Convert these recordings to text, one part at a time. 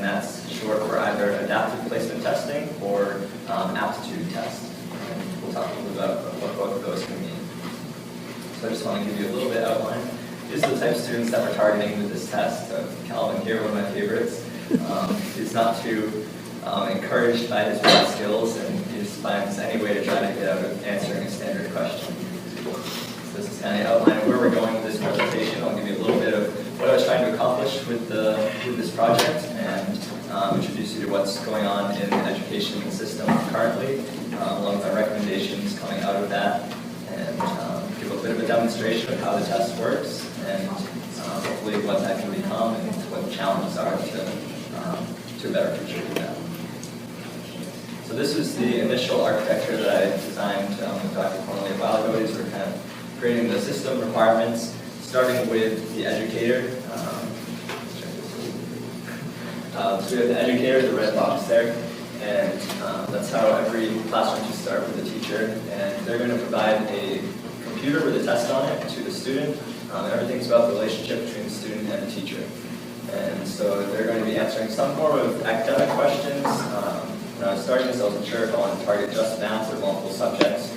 that's short for either adaptive placement testing or aptitude test. And we'll talk a little bit about what both of those can mean. So I just want to give you a little bit outline. These are the type of students that we're targeting with this test. Calvin here, one of my favorites. He's not too encouraged by his math skills, and he just finds any way to try to get out of answering a standard question. So this is kind of outlining where we're going with this presentation. I'll give you a little bit of what I was trying to accomplish with this project, and introduce you to what's going on in the education system currently, along with our recommendations coming out of that, and give a bit of a demonstration of how the test works, and hopefully what that can become and what the challenges are to a better future with that. So this was the initial architecture that I designed with Dr. Cornelly a while ago. These were kind of creating the system requirements, starting with the educator. So we have the educator, the red box there, and that's how every classroom should start with a teacher. And they're going to provide a computer with a test on it to the student. Everything's about the relationship between the student and the teacher. And so they're going to be answering some form of academic questions. When I was starting this, I wasn't sure if I wanted to target just math or multiple subjects,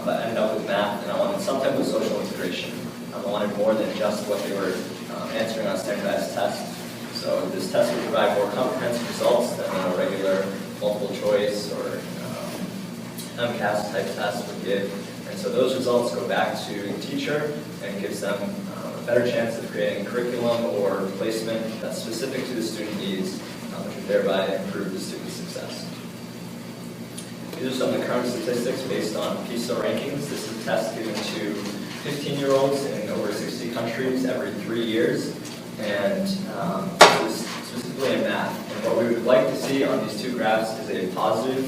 but I ended up with math, and I wanted some type of social integration. I wanted more than just what they were answering on standardized tests. So this test would provide more comprehensive results than a regular multiple choice or MCAS type test would give. And so those results go back to the teacher and gives them a better chance of creating a curriculum or placement that's specific to the student needs, which would thereby improve the student's success. These are some of the current statistics based on Piesco rankings. This is a test given to 15-year-olds in over 60 countries every 3 years, and this is specifically in math. And what we would like to see on these two graphs is a positive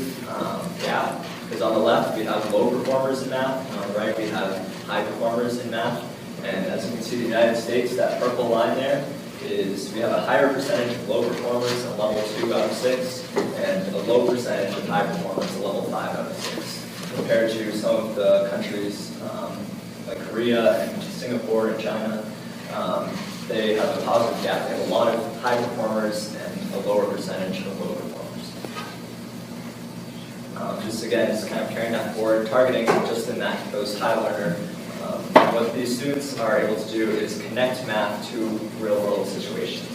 gap, because on the left we have low performers in math, and on the right we have high performers in math. And as you can see, the United States, that purple line there, is we have a higher percentage of low performers at level 2 out of 6, and a low percentage of high performers at level 5 out of 6, compared to some of the countries like Korea and Singapore and China. They have a positive gap. They have a lot of high performers and a lower percentage of low performers. Just kind of carrying that forward, targeting just in those high learner. What these students are able to do is connect math to real-world situations.